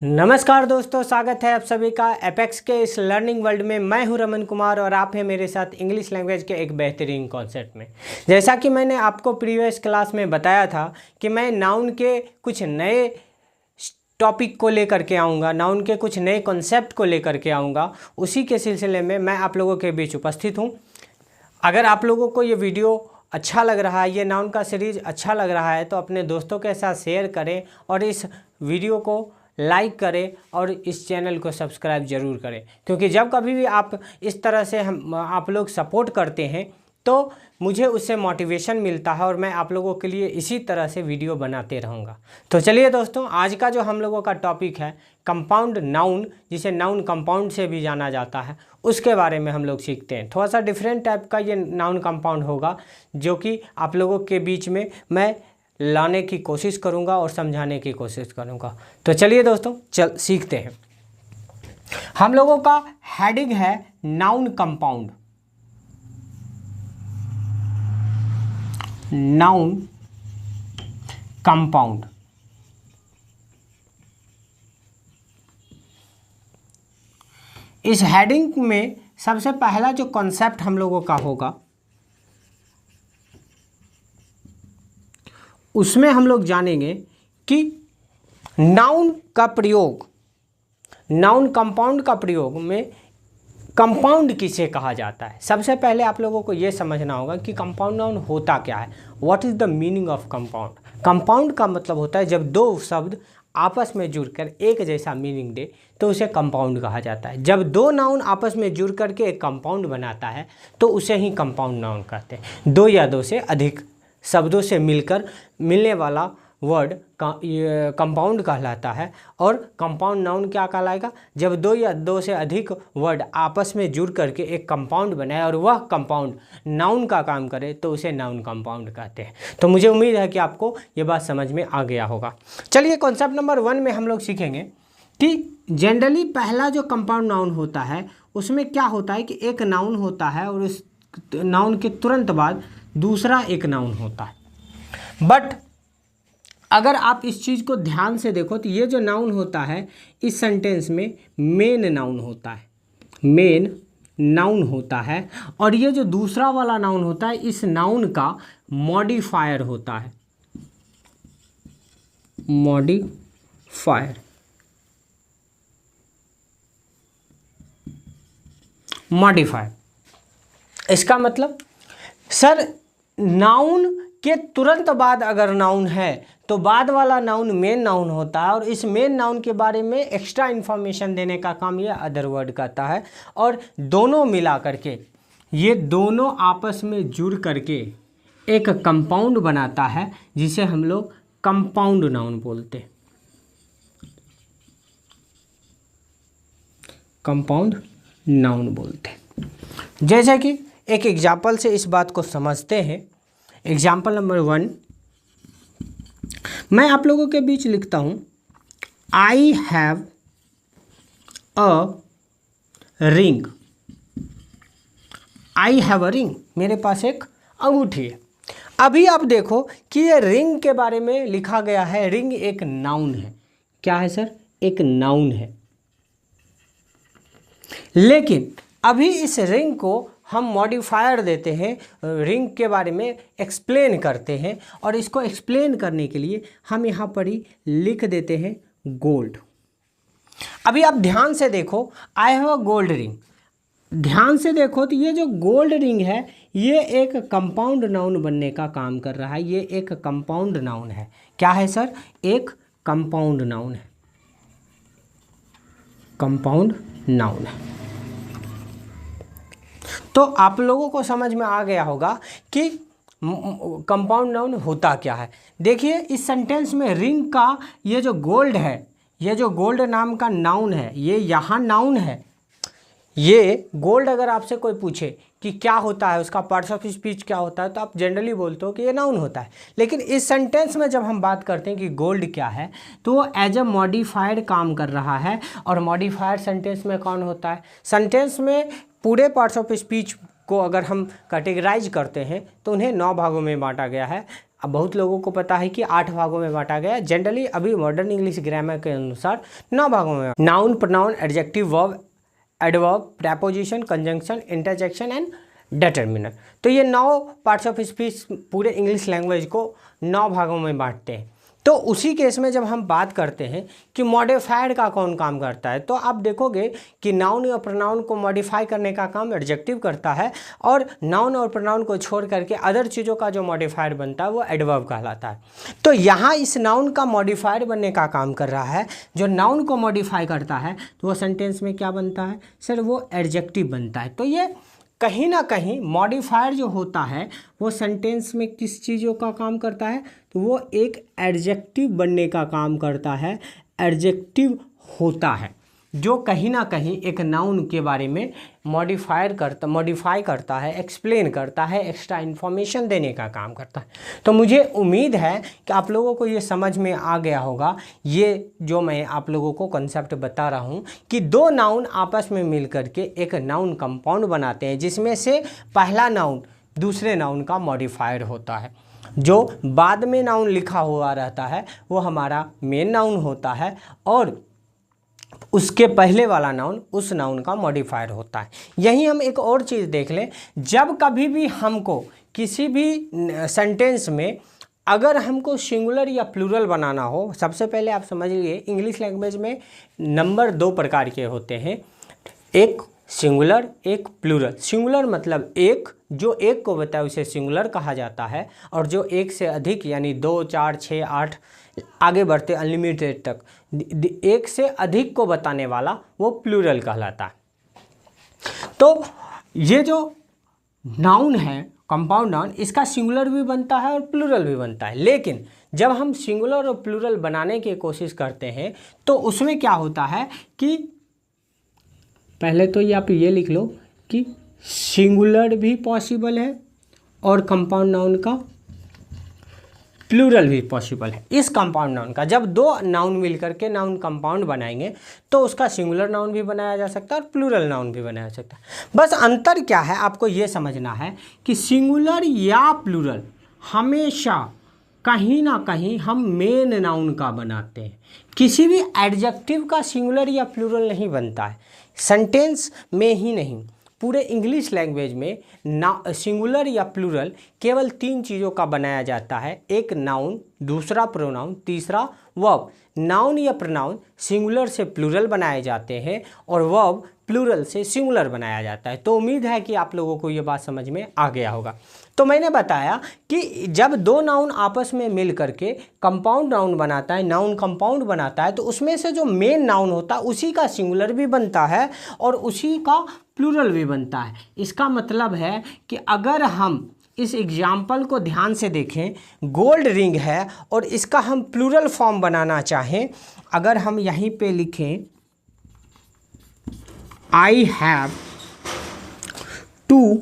नमस्कार दोस्तों, स्वागत है आप सभी का एपेक्स के इस लर्निंग वर्ल्ड में। मैं हूं रमन कुमार और आप हैं मेरे साथ इंग्लिश लैंग्वेज के एक बेहतरीन कॉन्सेप्ट में। जैसा कि मैंने आपको प्रीवियस क्लास में बताया था कि मैं नाउन के कुछ नए टॉपिक को लेकर के आऊँगा, नाउन के कुछ नए कॉन्सेप्ट को लेकर के आऊँगा। उसी के सिलसिले में मैं आप लोगों के बीच उपस्थित हूँ। अगर आप लोगों को ये वीडियो अच्छा लग रहा है, ये नाउन का सीरीज़ अच्छा लग रहा है, तो अपने दोस्तों के साथ शेयर करें और इस वीडियो को लाइक करें और इस चैनल को सब्सक्राइब ज़रूर करें, क्योंकि जब कभी भी आप इस तरह से आप लोग सपोर्ट करते हैं तो मुझे उससे मोटिवेशन मिलता है और मैं आप लोगों के लिए इसी तरह से वीडियो बनाते रहूँगा। तो चलिए दोस्तों, आज का जो हम लोगों का टॉपिक है कंपाउंड नाउन, जिसे नाउन कंपाउंड से भी जाना जाता है, उसके बारे में हम लोग सीखते हैं। थोड़ा सा डिफरेंट टाइप का ये नाउन कंपाउंड होगा, जो कि आप लोगों के बीच में मैं लाने की कोशिश करूंगा और समझाने की कोशिश करूंगा। तो चलिए दोस्तों, सीखते हैं। हम लोगों का हेडिंग है नाउन कंपाउंड। Noun compound. इस हेडिंग में सबसे पहला जो कॉन्सेप्ट हम लोगों का होगा, उसमें हम लोग जानेंगे कि नाउन का प्रयोग, नाउन कंपाउंड का प्रयोग में कंपाउंड किसे कहा जाता है। सबसे पहले आप लोगों को यह समझना होगा कि कंपाउंड नाउन होता क्या है। What is the meaning of compound. Compound का मतलब होता है जब दो शब्द आपस में जुड़कर एक जैसा मीनिंग दे तो उसे कंपाउंड कहा जाता है। जब दो नाउन आपस में जुड़ करके एक कंपाउंड बनाता है तो उसे ही कंपाउंड नाउन कहते हैं। दो या दो से अधिक शब्दों से मिलकर मिलने वाला वर्ड कंपाउंड कहलाता है। और कंपाउंड नाउन क्या कहलाएगा? जब दो या दो से अधिक वर्ड आपस में जुड़ करके एक कंपाउंड बनाए और वह कंपाउंड नाउन का काम करे तो उसे नाउन कंपाउंड कहते हैं। तो मुझे उम्मीद है कि आपको ये बात समझ में आ गया होगा। चलिए, कॉन्सेप्ट नंबर 1 में हम लोग सीखेंगे कि जनरली पहला जो कंपाउंड नाउन होता है उसमें क्या होता है कि एक नाउन होता है और उस नाउन के तुरंत बाद दूसरा एक नाउन होता है। बट अगर आप इस चीज़ को ध्यान से देखो तो ये जो नाउन होता है इस सेंटेंस में मेन नाउन होता है, मेन नाउन होता है। और ये जो दूसरा वाला नाउन होता है इस नाउन का मॉडिफायर होता है, मॉडिफायर। मॉडिफायर इसका मतलब, सर नाउन के तुरंत बाद अगर नाउन है तो बाद वाला नाउन मेन नाउन होता है और इस मेन नाउन के बारे में एक्स्ट्रा इन्फॉर्मेशन देने का काम ये अदर वर्ड करता है। और दोनों मिला करके, ये दोनों आपस में जुड़ करके एक कंपाउंड बनाता है जिसे हम लोग कंपाउंड नाउन बोलते हैं। कंपाउंड नाउन बोलते हैं। जैसे कि एक एग्जाम्पल से इस बात को समझते हैं। एग्जाम्पल नंबर 1 मैं आप लोगों के बीच लिखता हूं, I have a ring. I have a ring, मेरे पास एक अंगूठी है। अभी आप देखो कि ये रिंग के बारे में लिखा गया है। रिंग एक नाउन है। क्या है सर? एक नाउन है। लेकिन अभी इस रिंग को हम मॉडिफायर देते हैं, रिंग के बारे में एक्सप्लेन करते हैं और इसको एक्सप्लेन करने के लिए हम यहाँ पर ही लिख देते हैं गोल्ड। अभी आप ध्यान से देखो, I have a gold ring. ध्यान से देखो तो ये जो गोल्ड रिंग है ये एक कंपाउंड नाउन बनने का काम कर रहा है। ये एक कंपाउंड नाउन है। क्या है सर? एक कंपाउंड नाउन है, कंपाउंड नाउन है। तो आप लोगों को समझ में आ गया होगा कि कंपाउंड नाउन होता क्या है। देखिए, इस सेंटेंस में रिंग का ये जो गोल्ड है, ये जो गोल्ड नाम का नाउन है, ये यहाँ नाउन है। ये गोल्ड अगर आपसे कोई पूछे कि क्या होता है, उसका पार्ट्स ऑफ स्पीच क्या होता है, तो आप जनरली बोलते हो कि ये नाउन होता है। लेकिन इस सेंटेंस में जब हम बात करते हैं कि गोल्ड क्या है, तो वो एज अ मॉडिफाइड काम कर रहा है। और मॉडिफाइड सेंटेंस में कौन होता है? सेंटेंस में पूरे पार्ट्स ऑफ स्पीच को अगर हम कैटेगराइज करते हैं तो उन्हें 9 भागों में बांटा गया है। अब बहुत लोगों को पता है कि 8 भागों में बांटा गया। जनरली अभी मॉडर्न इंग्लिश ग्रामर के अनुसार 9 भागों में, noun, pronoun, adjective, verb, adverb, preposition, conjunction, interjection and determiner. तो ये 9 पार्ट्स ऑफ स्पीच पूरे इंग्लिश लैंग्वेज को 9 भागों में बांटते हैं। तो उसी केस में जब हम बात करते हैं कि मॉडिफायर का कौन काम करता है, तो आप देखोगे कि नाउन और प्रोनाउन को मॉडिफाई करने का काम एडजेक्टिव करता है, और नाउन और प्रोनाउन को छोड़ करके अदर चीज़ों का जो मॉडिफायर बनता है वो एडवर्ब कहलाता है। तो यहाँ इस नाउन का मॉडिफायर बनने का काम कर रहा है। जो नाउन को मॉडिफाई करता है तो वो सेंटेंस में क्या बनता है सर, वो एडजेक्टिव बनता है। तो ये कहीं ना कहीं मॉडिफायर जो होता है वो सेंटेंस में किस चीज़ों का काम करता है, तो वो एक एडजेक्टिव बनने का काम करता है, एडजेक्टिव होता है, जो कहीं ना कहीं एक नाउन के बारे में मॉडिफाई करता है, एक्सप्लेन करता है, एक्स्ट्रा इन्फॉर्मेशन देने का काम करता है। तो मुझे उम्मीद है कि आप लोगों को ये समझ में आ गया होगा, ये जो मैं आप लोगों को कॉन्सेप्ट बता रहा हूँ कि 2 नाउन आपस में मिल करके एक नाउन कंपाउंड बनाते हैं, जिसमें से पहला नाउन दूसरे नाउन का मॉडिफायर होता है। जो बाद में नाउन लिखा हुआ रहता है वो हमारा मेन नाउन होता है, और उसके पहले वाला नाउन उस नाउन का मॉडिफायर होता है। यही हम एक और चीज़ देख लें, जब कभी भी हमको किसी भी सेंटेंस में अगर हमको सिंगुलर या प्लूरल बनाना हो, सबसे पहले आप समझ लीजिए इंग्लिश लैंग्वेज में नंबर 2 प्रकार के होते हैं, एक सिंगुलर, एक प्लूरल। सिंगुलर मतलब एक, जो एक को बताए उसे सिंगुलर कहा जाता है, और जो एक से अधिक यानी 2, 4, 6, 8 आगे बढ़ते अनलिमिटेड तक एक से अधिक को बताने वाला वो प्लूरल कहलाता है। तो ये जो नाउन है कंपाउंड नाउन, इसका सिंगुलर भी बनता है और प्लूरल भी बनता है। लेकिन जब हम सिंगुलर और प्लूरल बनाने की कोशिश करते हैं तो उसमें क्या होता है कि पहले तो ये आप ये लिख लो कि सिंगुलर भी पॉसिबल है और कंपाउंड नाउन का प्लूरल भी पॉसिबल है। इस कंपाउंड नाउन का जब 2 नाउन मिलकर के नाउन कंपाउंड बनाएंगे तो उसका सिंगुलर नाउन भी बनाया जा सकता है और प्लूरल नाउन भी बनाया जा सकता है। बस अंतर क्या है आपको ये समझना है कि सिंगुलर या प्लूरल हमेशा कहीं ना कहीं हम मेन नाउन का बनाते हैं। किसी भी एडजेक्टिव का सिंगुलर या प्लूरल नहीं बनता है, सेंटेंस में ही नहीं, पूरे इंग्लिश लैंग्वेज में सिंगुलर या प्लूरल केवल 3 चीज़ों का बनाया जाता है, एक नाउन, दूसरा प्रोनाउन, तीसरा वर्ब। नाउन या प्रोनाउन सिंगुलर से प्लूरल बनाए जाते हैं और वर्ब प्लूरल से सिंगुलर बनाया जाता है। तो उम्मीद है कि आप लोगों को ये बात समझ में आ गया होगा। तो मैंने बताया कि जब 2 नाउन आपस में मिल करके कंपाउंड नाउन बनाता है, नाउन कंपाउंड बनाता है, तो उसमें से जो मेन नाउन होता है उसी का सिंगुलर भी बनता है और उसी का प्लूरल भी बनता है। इसका मतलब है कि अगर हम इस एग्जाम्पल को ध्यान से देखें, गोल्ड रिंग है और इसका हम प्लूरल फॉर्म बनाना चाहें, अगर हम यहीं पे लिखें आई हैव 2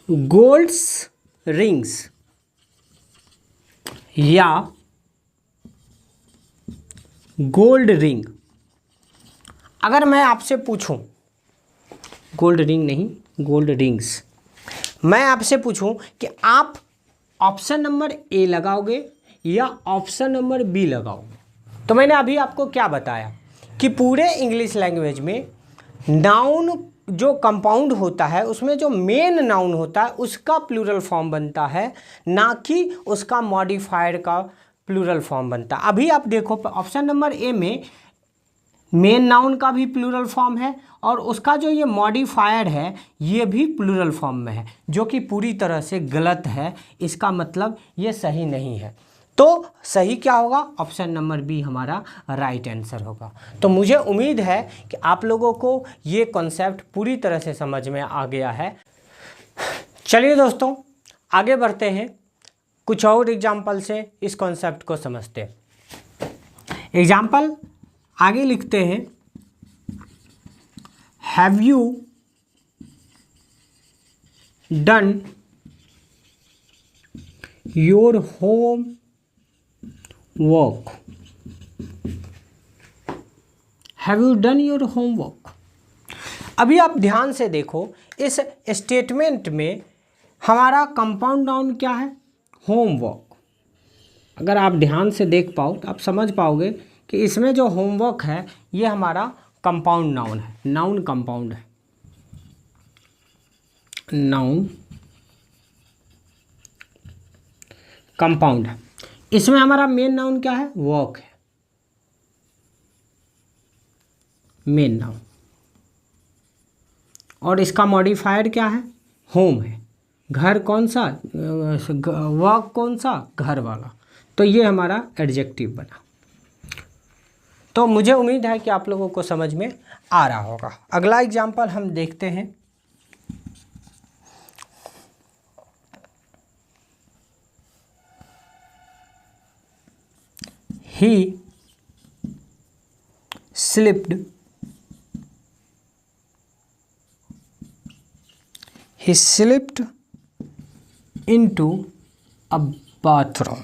गोल्ड्स रिंग्स या गोल्ड रिंग। अगर मैं आपसे पूछूं, गोल्ड रिंग नहीं, गोल्ड रिंग्स, मैं आपसे पूछूं कि आप ऑप्शन नंबर ए लगाओगे या ऑप्शन नंबर बी लगाओगे, तो मैंने अभी आपको क्या बताया कि पूरे इंग्लिश लैंग्वेज में नाउन जो कंपाउंड होता है उसमें जो मेन नाउन होता है उसका प्लूरल फॉर्म बनता है, ना कि उसका मॉडिफायर का प्लूरल फॉर्म बनता है। अभी आप देखो ऑप्शन नंबर ए में मेन नाउन का भी प्लूरल फॉर्म है और उसका जो ये मॉडिफायर है ये भी प्लूरल फॉर्म में है, जो कि पूरी तरह से गलत है। इसका मतलब ये सही नहीं है। तो सही क्या होगा? ऑप्शन नंबर बी हमारा राइट आंसर होगा। तो मुझे उम्मीद है कि आप लोगों को ये कॉन्सेप्ट पूरी तरह से समझ में आ गया है। चलिए दोस्तों आगे बढ़ते हैं, कुछ और एग्जाम्पल से इस कॉन्सेप्ट को समझते हैं। एग्जाम्पल आगे लिखते हैं, have you done your home work? Have you done your homework? अभी आप ध्यान से देखो, इस स्टेटमेंट में हमारा कंपाउंड नाउन क्या है? होमवर्क। अगर आप ध्यान से देख पाओ तो आप समझ पाओगे कि इसमें जो होमवर्क है ये हमारा कंपाउंड नाउन है, नाउन कंपाउंड है, नाउन कंपाउंड है। इसमें हमारा मेन नाउन क्या है? वर्क है, मेन नाउन। और इसका मॉडिफायर क्या है? होम है। घर कौन सा? वर्क कौन सा? घर वाला। तो ये हमारा एडजेक्टिव बना। तो मुझे उम्मीद है कि आप लोगों को समझ में आ रहा होगा। अगला एग्जाम्पल हम देखते हैं। He slipped into a bathroom.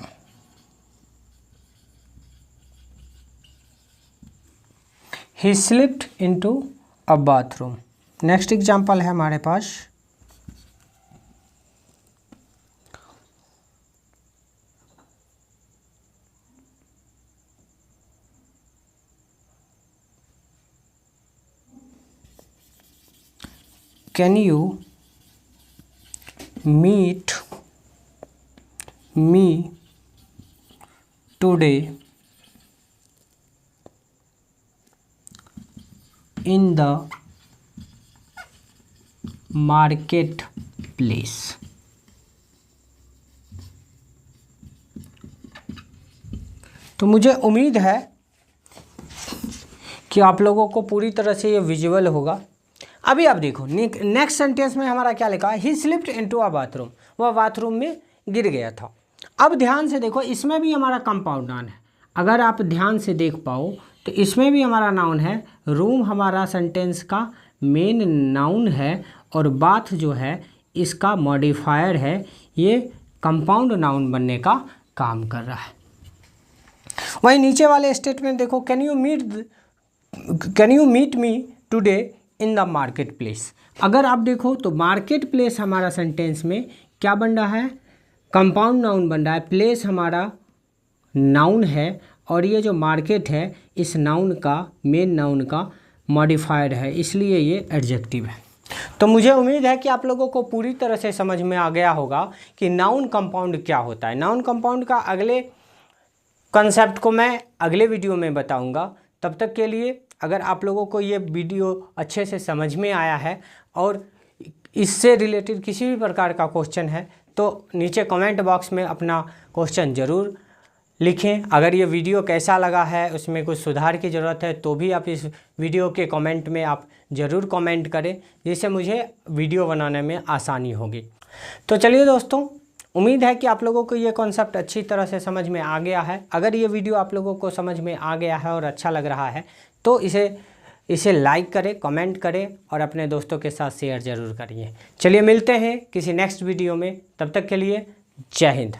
He slipped into a bathroom. Next example है हमारे पास। Can you meet me today in the market place? तो मुझे उम्मीद है कि आप लोगों को पूरी तरह से ये विजुअल होगा। अभी आप देखो नेक्स्ट सेंटेंस में हमारा क्या लिखा है? ही स्लिप्ड इनटू अ बाथरूम। वह बाथरूम में गिर गया था। अब ध्यान से देखो, इसमें भी हमारा कंपाउंड नाउन है। अगर आप ध्यान से देख पाओ तो इसमें भी हमारा नाउन है। रूम हमारा सेंटेंस का मेन नाउन है और बाथ जो है इसका मॉडिफायर है। ये कंपाउंड नाउन बनने का काम कर रहा है। वहीं नीचे वाले स्टेटमेंट देखो, can you meet me today in the market place. अगर आप देखो तो मार्केट प्लेस हमारा सेंटेंस में क्या बन रहा है? कंपाउंड नाउन बन रहा है। प्लेस हमारा नाउन है और ये जो मार्केट है इस नाउन का, मेन नाउन का मॉडिफायर है, इसलिए ये एडजेक्टिव है। तो मुझे उम्मीद है कि आप लोगों को पूरी तरह से समझ में आ गया होगा कि नाउन कंपाउंड क्या होता है। नाउन कंपाउंड का अगले कॉन्सेप्ट को मैं अगले वीडियो में बताऊंगा। तब तक के लिए अगर आप लोगों को ये वीडियो अच्छे से समझ में आया है और इससे रिलेटेड किसी भी प्रकार का क्वेश्चन है तो नीचे कमेंट बॉक्स में अपना क्वेश्चन ज़रूर लिखें। अगर ये वीडियो कैसा लगा है, उसमें कुछ सुधार की ज़रूरत है तो भी आप इस वीडियो के कमेंट में आप ज़रूर कमेंट करें, जिससे मुझे वीडियो बनाने में आसानी होगी। तो चलिए दोस्तों, उम्मीद है कि आप लोगों को ये कॉन्सेप्ट अच्छी तरह से समझ में आ गया है। अगर ये वीडियो आप लोगों को समझ में आ गया है और अच्छा लग रहा है तो इसे लाइक करें, कमेंट करें और अपने दोस्तों के साथ शेयर ज़रूर करिए। चलिए मिलते हैं किसी नेक्स्ट वीडियो में, तब तक के लिए जय हिंद।